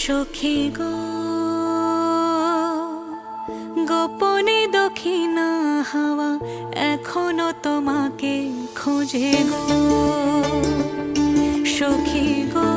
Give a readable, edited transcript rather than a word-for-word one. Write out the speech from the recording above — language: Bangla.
সখী গো গোপনে দক্ষিণা হাওয়া এখনো তোমাকে খোঁজে গো সখী গো।